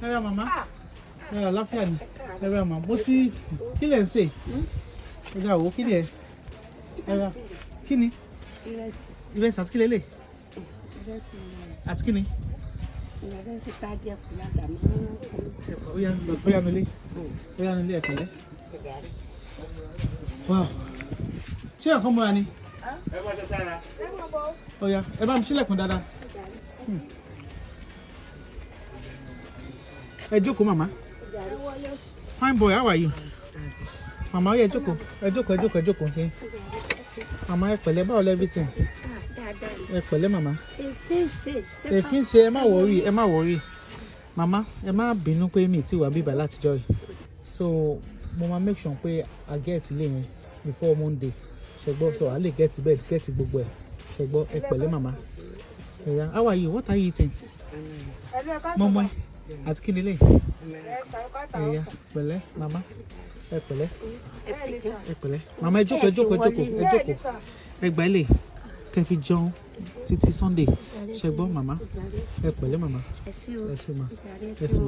Hello, Mama. Hello, Lafiani. Hello, Mama. What's he? Kí say? Hello, kí Hello. Kí Yes. Ìrẹsì àti kí lélẹ̀? Ìrẹsì. Àti kí ni? Ìrẹsì tá jẹ kùnàdà mọ́. Ó yá nílé ẹ̀kọ́lẹ́. Wow. Ṣé ẹ̀kọ́ múra ni? Ẹ bá jẹ sára. Ó yá, ẹ bá mi ṣílẹ̀kùn dáadáa. Ẹ jókòó, Mama. Fine boy, how are you? Mama, ó yá, ẹ jókòó tí. Mama, ẹ pẹ̀lẹ́, báwo everything? Ẹ pẹ̀lẹ́, Mama. Èfín ṣe, ẹ má worry. Mama, ẹ má bínú pé mi ti wà bíbá látijọ́ yìí. So, mo máa make sure pé I get ilé yẹn before Monday. Ṣẹgbọ́, so I lè get bed, get gbogbo ẹ̀. Ṣẹgbọ́, ẹ pẹ̀lẹ́, Mama. Yeah, how are you? What are you eating? Mọ́mọ́ àti kí ni lè? Yeah, pẹ̀lẹ́, Mama. Ẹ pẹ̀lẹ́. Mama, ẹ jókòó. Ẹ gbà ilé. Kẹ́ fi jẹun títí Sunday. Ṣẹgbọ́, Mama. Ẹ pẹ̀lẹ́, Mama. Ẹ ṣé ma. Yes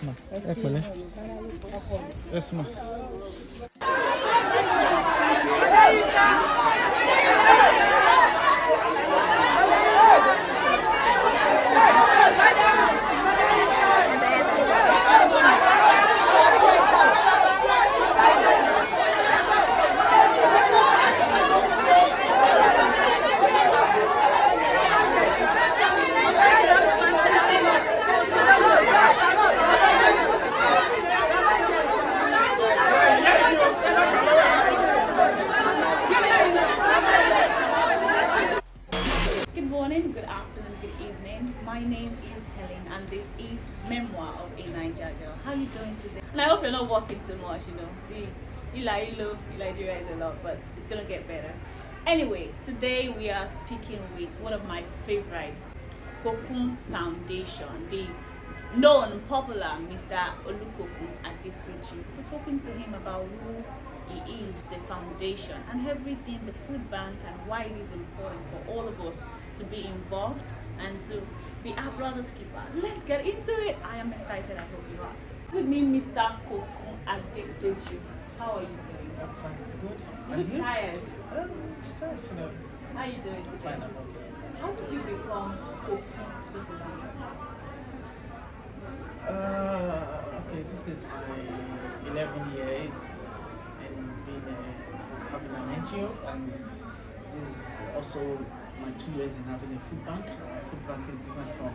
ma. Ẹ pẹ̀lẹ́. Yes ma. Good afternoon, good evening. My name is Helen and this is Memoir of a Niger Girl. How are you doing today? And I hope you're not walking too much, The Nigeria is a lot, but it's gonna get better. Anyway, today we are speaking with one of my favorites, Kokun Foundation, the known popular Mr. Olukokun Adepeju. We're talking to him about who he is, the foundation, and everything, the food bank, and why it is important for all of us to be involved and to be our brother's keeper. Let's get into it. I am excited. I hope you are too. With me, Mr. Kokun Adepeju. How are you doing? I'm fine. Good. You look tired. Stress, How are you doing today? Fine, I'm okay. How did you become Kokun the philanthropist? Okay, this is my 11 years in being having an NGO, and this is also my 2 years in having a food bank. My food bank is different from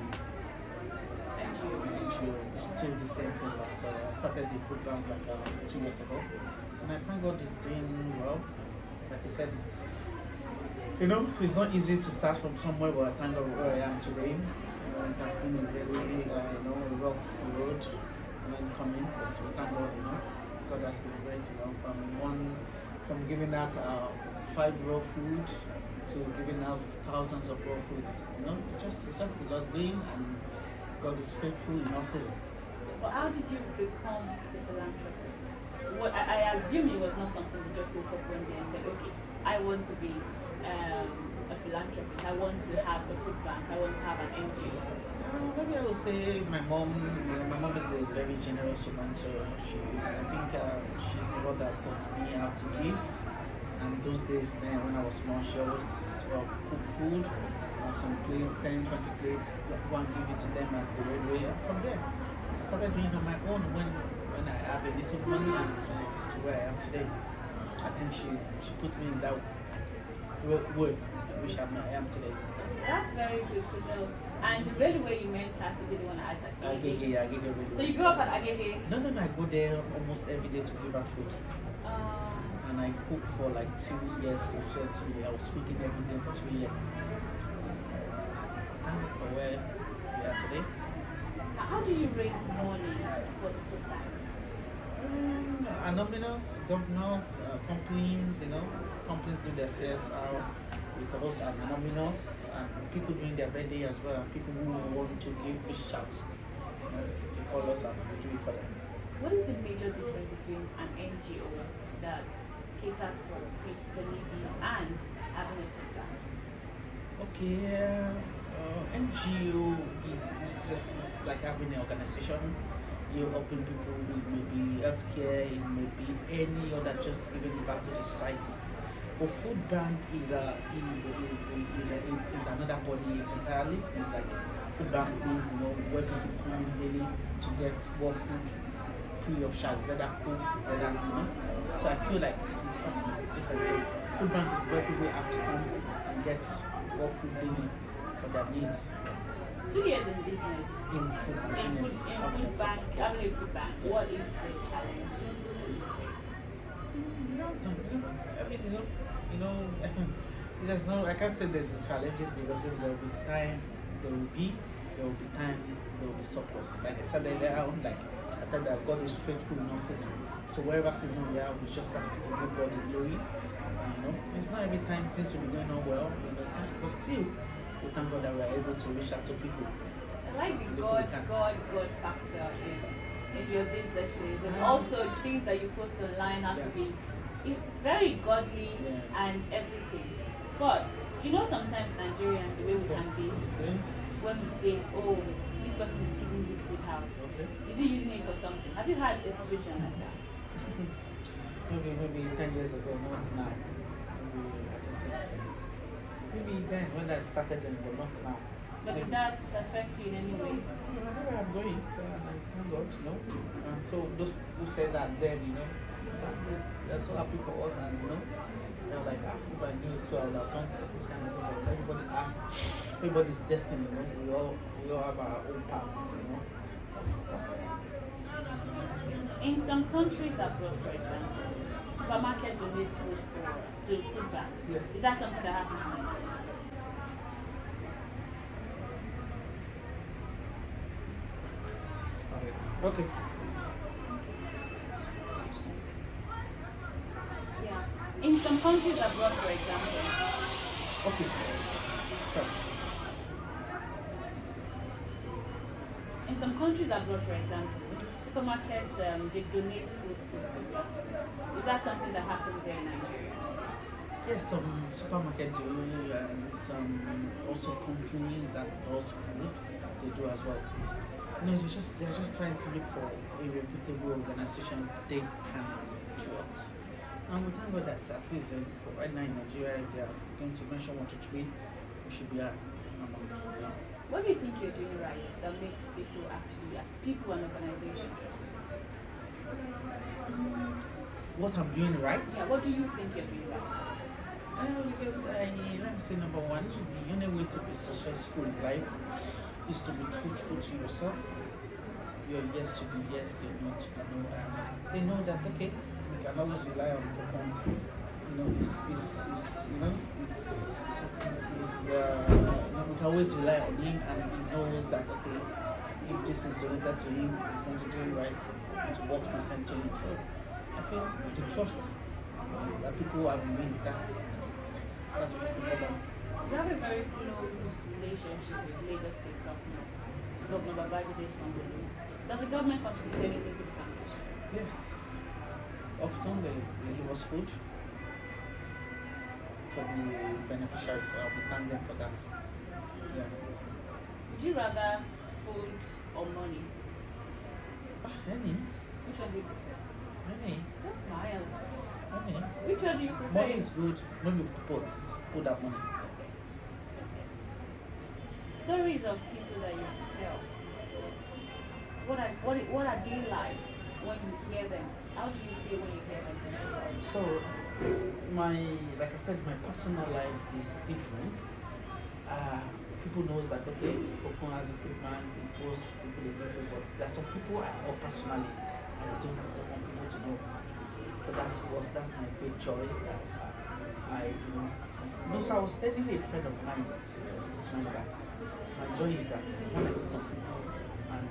NGO. It's still the same thing, but I started the food bank like 2 years ago, and I thank God it's doing well. Like I said, it's not easy to start from somewhere, but I thank God where I am today. It has been a very rough road coming, but we thank God. God has been great. From giving out 5 raw food to giving out thousands of raw food. It's just the Lord's doing, and God is faithful in all season. Well, how did you become the philanthropist? I assume it was not something you just woke up one day and said, okay, I want to be a philanthropist. I want to have a food bank. I want to have an NGO. Maybe I would say my mom is a very generous woman, so I think she's the one that taught me how to give. And those days when I was small, she always cook food, some plate, 10, 20 plates, go and give it to them at the railway. And from there, I started doing it on my own when I have a little money and to where I am today. I think she put me in that way which I am today. That's very good to know. And the railway you meant has to be the one at Agege, yeah, Agege railway. So you grew up at Agege? No, I go there almost every day to give out food. And I cooked for like 2 years. I was cooking every day for 2 years. So, thank you for where we are today. How do you raise money for the food bank? Anonymous, governors, companies, companies do their CSR with us, and anonymous, and people doing their birthday as well, and people who want to give big shouts. They call us and we do it for them. What is the major difference between an NGO that caters for the needy and having a food bank? Okay, NGO is just it's like having an organization. You're helping people with maybe healthcare, it may be any other, just giving back to the society. But food bank is another body entirely. It's like food bank means where people come in daily to get what food free of charge. Is that cook? Is that. So I feel like that's different. So food bank is where people have to come and get what food they need for their needs. 2 years in business. In food bank, having a food bank. What is the challenges that you faced? There's no. I can't say there's challenges because there will be time. There will be time. There will be surplus. Like I said earlier on, I said that God is faithful in all season. So wherever season we are, we just have to give God the glory. It's not every time things will be going on well. You understand? But still, we thank God that we are able to reach out to people. I like the God factor in your businesses, and also things that you post online has to be. It's very godly and everything. But sometimes Nigerians, the way we can be, when we say, oh, this person is keeping this food house, is he using it for something? Have you had a situation like that? maybe 10 years ago, not now. Maybe then when I started them, but not now. But did that affect you in any way? Wherever I'm going, so I thank God, And so those who said that then, they're so happy for us, and they're like, if I knew it too, I would have done this kind of thing. But everybody asks, everybody's destiny, we all have our own paths, That's In some countries abroad, for example, supermarket donates food to food banks. Yeah. Is that something that happens in Nigeria? okay. Yeah. In some countries abroad, for example. Okay. Sorry. In some countries abroad, for example, supermarkets they donate food to food banks. Is that something that happens here in Nigeria? Yes, some supermarket do, and some also companies that does food, they do as well. They're just trying to look for a reputable organization they can trust. And we thank God that at least for right now in Nigeria, if they are going to mention 1 to 3, we should be among them. What do you think you're doing right that makes people and organizations trust you? What I'm doing right? Yeah, what do you think you're doing right? Because let me say number one, the only way to be successful in life is to be truthful to yourself. Your yes to be yes, your no to be no. And they know that we can always rely on Kokun. We can always rely on him, and he knows that if this is donated to him, he's going to do it right to what we sent to him. So I feel the trust that people have in me, that's most important. You have a very close relationship with Lagos State Governor, Governor Babajide Sanwo-Olu. Does the government contribute anything to the foundation? Yes. Often they give us food for the beneficiaries, so we thank them for that. Yeah. Would you rather food or money? Any. Which one do you prefer? Any. Don't smile. Money. Which one do you prefer? Money is good when you put food and money. Stories of people that you've helped. What are they like when you hear them? How do you feel when you hear them? So, like I said, my personal life is different. People knows that Kokun has a food man, he posts people they different, but there are some people I know personally and I don't want people to know. So that's my big joy that so I was telling a friend of mine this morning that my joy is that when I see some people and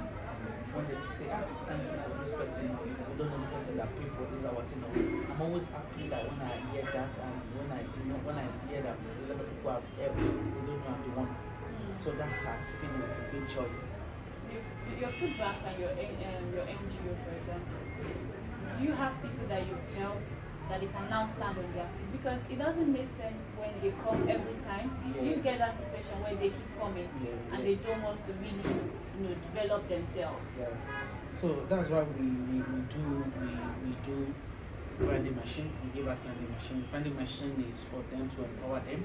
when they say, thank you for this person, we don't know the person that paid for this or what, I'm always happy that when I hear that, and when I hear that a lot of people have helped, they don't know I'm the one. So that's been a big joy. Your food bank and your NGO, for example, do you have people that you've helped that they can now stand on their feet, because it doesn't make sense when they come every time. Do you get that situation where they keep coming and they don't want to really, develop themselves? Yeah. So that's why we do branding machine. We give out branding machine. Branding machine is for them to empower them.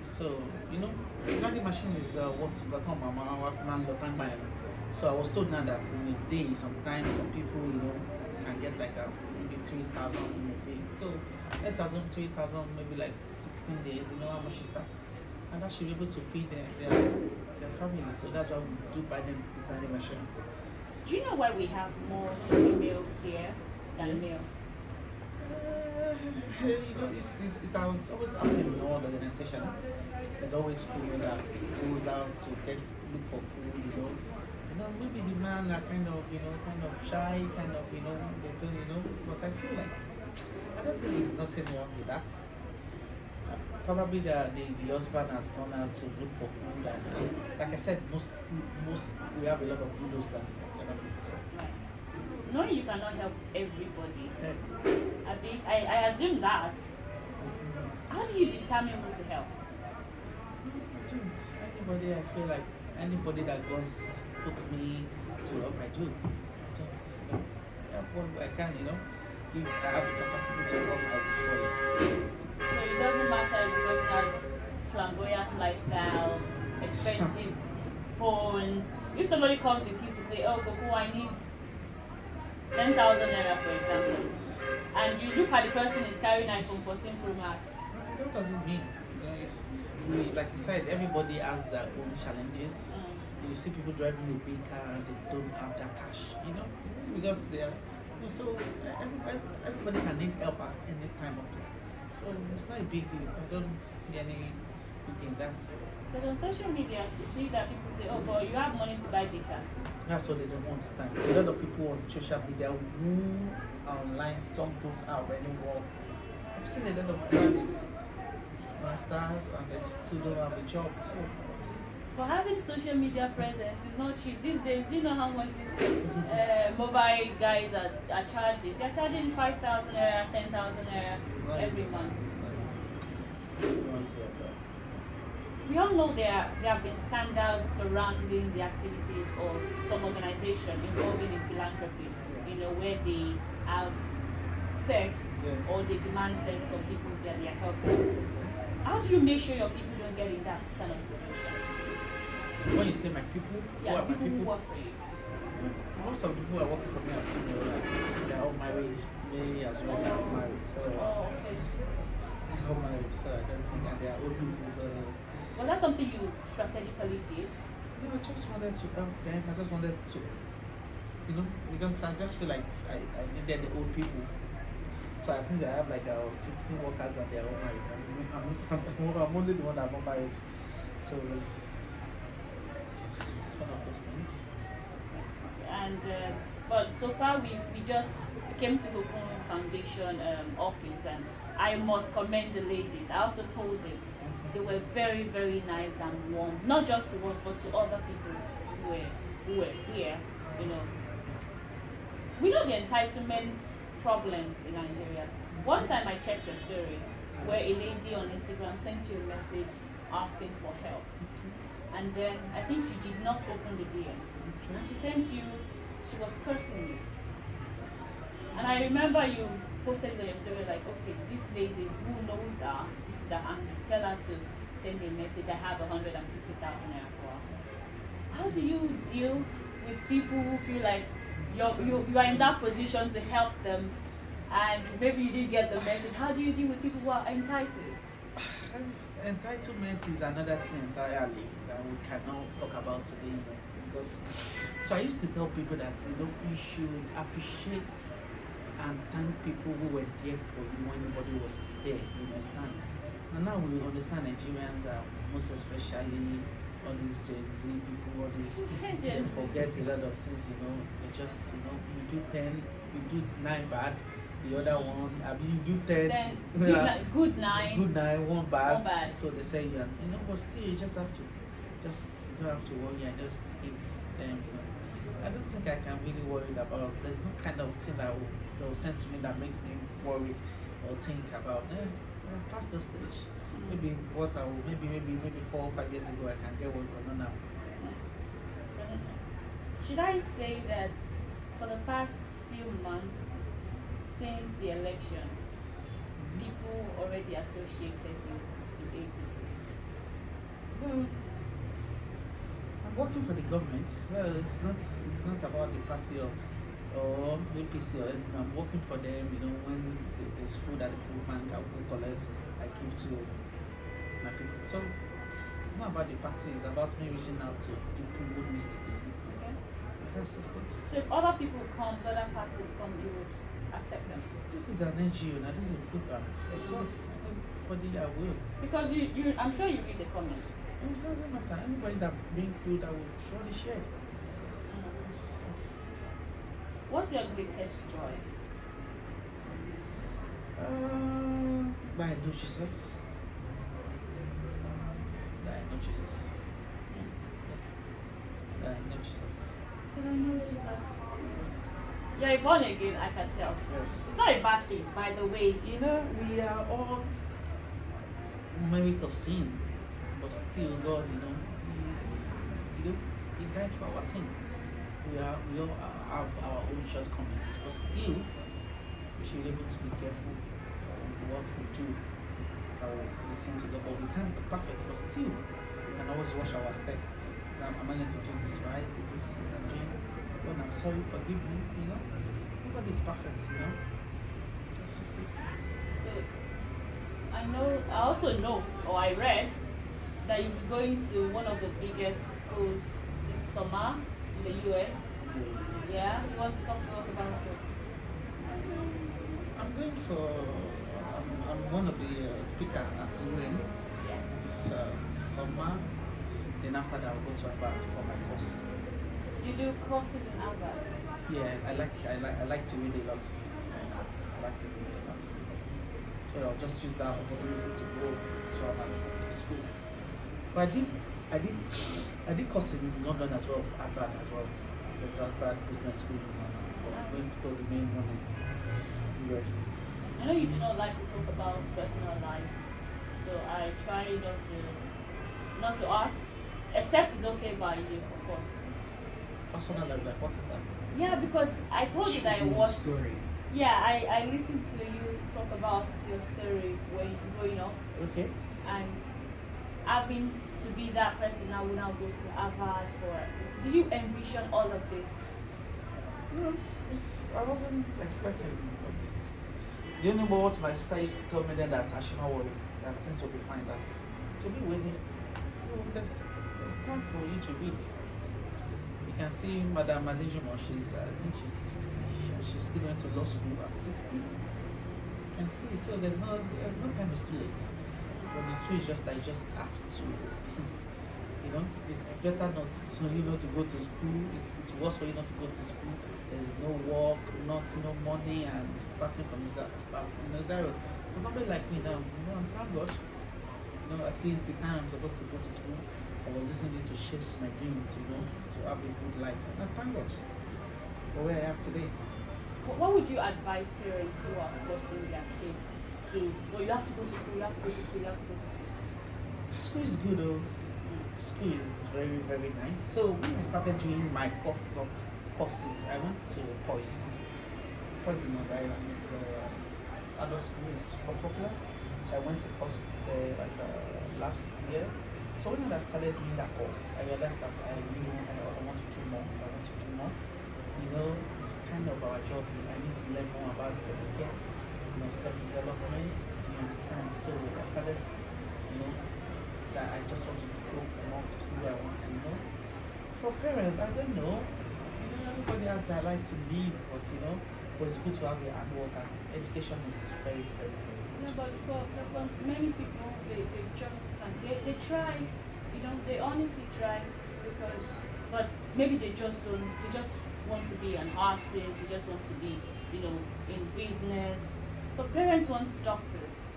So branding machine is what's got on my mouth. So I was told now that in a day, sometimes some people can get like maybe 3,000 in a day. So let's assume 3,000, maybe like 16 days. How much is that? And that should be able to feed their family. So that's why we do buy them the branding machine. Do you know why we have more female here than male? It has always happened in all the organization. There's always female that goes out to look for food. Maybe the man are kind of shy, they don't, but I feel like I don't think there's nothing wrong with that. Probably the husband has gone out to look for food, and like I said, most we have a lot of widows than other people. So. Right. Knowing you cannot help everybody, I assume that. How do you determine who to help? Anybody, I feel like anybody that goes puts me to help, I do. I don't help what I can, If I have the capacity to help, I'll be sure. So it doesn't matter if the person has flamboyant lifestyle, expensive phones. If somebody comes with you to say, "Oh, Kokun, I need 10,000 naira," for example, and you look at the person is carrying iPhone 14 Pro Max. What does it mean? Like you said, everybody has their own challenges. You see people driving a big car and they don't have that cash. This is because they are. So everybody can need help at any time of time. So it's not a big deal. I don't see any big deal in that. So on social media, you see that people say, "Oh, but you have money to buy data." That's what they don't understand. A lot of people on social media who are online, some don't have any work. I've seen a lot of graduates, masters, and they still don't have a job. So. But having social media presence is not cheap. These days, you know how much these mobile guys are charging. They're charging 5,000 naira, 10,000 naira every month. It's not easy. We all know there have been scandals surrounding the activities of some organization involving in philanthropy, where they have sex or they demand sex from people that they are helping. How do you make sure your people don't get in that kind of situation? When you say my people, Yeah, who are my people who work for you. Most of the people who are working for me are female. They're all married. Me as well, they're all married. So Okay. they're all married. So I don't think that they are old people. So Was that something you strategically did? I just wanted to help them. I just wanted to, because I just feel like I needed the old people. So I think I have like 16 workers and they're all married. I'm only the one that's not married. So it's one of those things. And but so far we just came to Kokun Foundation office, and I must commend the ladies. I also told them they were very, very nice and warm, not just to us but to other people who were here. We know the entitlements problem in Nigeria. One time I checked your story where a lady on Instagram sent you a message asking for help, and then I think you did not open the DM, and she was cursing you. And I remember you posted it on your story like, "Okay, this lady who knows her, this is her, and tell her to send me a message. I have 150,000 naira for her." How do you deal with people who feel like you are in that position to help them, and maybe you didn't get the message? How do you deal with people who are entitled? Entitlement is another thing entirely that we cannot talk about today, because so I used to tell people that you should appreciate and thank people who were there for you when nobody was there. You understand? And now we understand Nigerians are most especially all these Gen Z people, all these they forget a lot of things. They just you do 10, you do 9 bad. The other one, you do 10. Then good 9. Good 9, 1 bad. 1 bad. So they say but still you just have to, you don't have to worry and just give them. I don't think I can really worry about. There's no kind of thing that will send to me that makes me worry. or think about, past the stage. Maybe what I will, maybe 4 or 5 years ago, I can get what I know now. Should I say that for the past few months since the election, people already associated you to APC? Well, I'm working for the government. Well, it's not about the party or APC or anything. I'm working for them. When there's food at the food bank, I will collect. I give to my people. So it's not about the party. It's about me reaching out to people who miss it. Okay. That's just it. So if other people come, other parties come, you would accept them? This is an NGO. Now this is a food bank. Of course, anybody I will. Because I'm sure you read the comments. It doesn't matter. Anybody that bring food, I will surely share. What's your greatest joy? That I know Jesus. That I know Jesus. That I know Jesus. Did I know Jesus? You're born again, I can tell. Yeah. It's not a bad thing, by the way. We are all merit of sin, but still God, He died for our sin. We all have our own shortcomings, but still we should be able to be careful of what we do. Listen to God, but we can't be perfect, but still we can always watch our step. Am I going to do this right? Is this I'm doing? Lord, I'm sorry, forgive me. Nobody's perfect. That's just it. So I also know, or I read, that you'll be going to one of the biggest schools this summer in the US. Yeah, you want to talk to us about it? I'm going I'm one of the speaker at UN this summer. Then after that, I'll go to Harvard for my course. You do courses in Harvard? Yeah, I like to read a lot. I like to read a lot. So I'll just use that opportunity to go to Harvard for school. But I did course in London as well, Harvard as well. There's Harvard Business School. I went to the main one in US. I know you do not like to talk about personal life, so I try not to ask, except it's okay by you, of course. Personal life, like what is that? Yeah, because I told you that I watched. Story. Yeah, I listened to you talk about your story when you were growing up. Okay. And having to be that person now who now goes to Harvard for this. Did you envision all of this? No, I wasn't expecting. Do you know what my sister used to tell me then, that I should not worry, that things will be fine, that to be waiting. There's time for you to read. You can see Madame Adejumo, I think she's 60. She's still going to law school at 60. You can see, so there's no time, it's too late. But the truth is just that you just have to, it's better not to go to school. It's worse for you not to go to school. There's no work, no money, and starting from zero. For somebody like me now, thank God. At least the time I'm supposed to go to school, I was just needing to chase my dream to have a good life. And thank God for where I am today. What would you advise parents who are forcing their kids to, you have to go to school, you have to go to school, you have to go to school? School is good though. School is very, very nice. So when I started doing my courses, I went to POIS. POIS in North Island. Adult school is super popular. So I went to POIS there last year. So when I started doing that course, I realized that I want to do more. It's kind of our job. I need to learn more about etiquette, self-development, you understand. So I started, that I just want to go more school. I want to, for parents, I don't know. Everybody has their life to live, but it's good to have your hard work, and education is very, very, very good. Yeah, but for many people, they just they try, they honestly try but maybe they just want to be an artist, they just want to be, in business. But parents want doctors,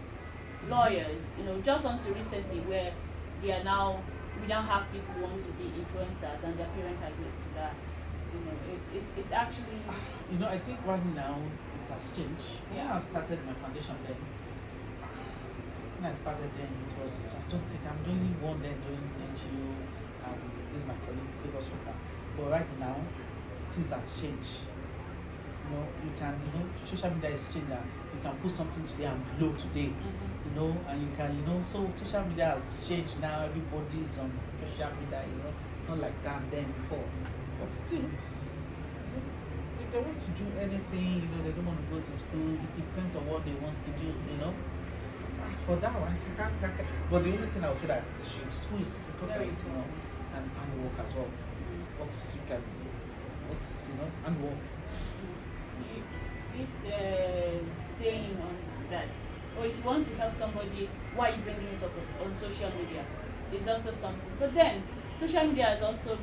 lawyers, just until recently where we now have people who wants to be influencers and their parents agree to that. It's actually. I think right now it has changed. When Yeah. I started my foundation then, when I started then, it was, I don't think I'm the only one there doing NGO, this is my colleague, Lagos Football. But right now, things have changed. Social media is changing. You can put something today and blow today, and you can, so social media has changed now. Everybody is on social media, not like that then before. But still, if they want to do anything, they don't want to go to school, it depends on what they want to do, For that one, I can't. But the only thing I would say that school is important, and work as well. And work. This saying on that, or if you want to help somebody, why are you bringing it up on social media? Is also something. But then, social media has also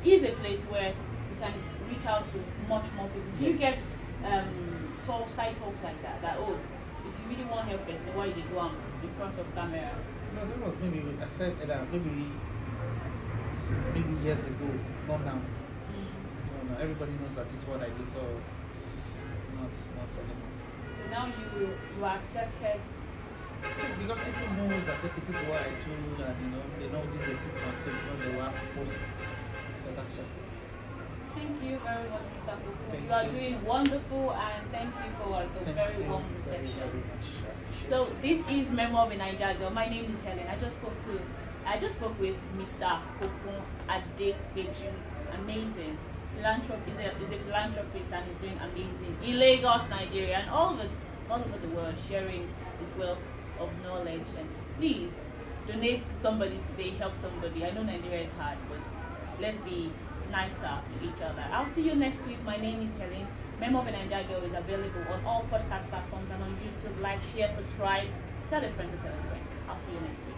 is a place where you can reach out to much more people. Do you get side talks like that? That if you really want help person, why you do in front of camera? No, that was maybe I said that maybe years ago, not now. No, everybody knows that is what I do, so not anymore. So now you are accepted. Because people knows that it is what I do, and they know this is a food one, so they will have to post. So that's just it. Thank you very much, Mr. Kokun. Thank You are you. doing wonderful, and thank you for a very warm reception. Very much. So this is Memo of a Naija Girl. My name is Helen. I just spoke with Mr. Kokun Adepeju. Amazing. Is a philanthropist and is doing amazing in Lagos, Nigeria, and all over the world, sharing his wealth of knowledge. And please donate to somebody today, help somebody. I know Nigeria is hard, but let's be nicer to each other. I'll see you next week. My name is Helen. Memo of a Naija Girl is available on all podcast platforms and on YouTube. Like, share, subscribe, tell a friend to tell a friend. I'll see you next week.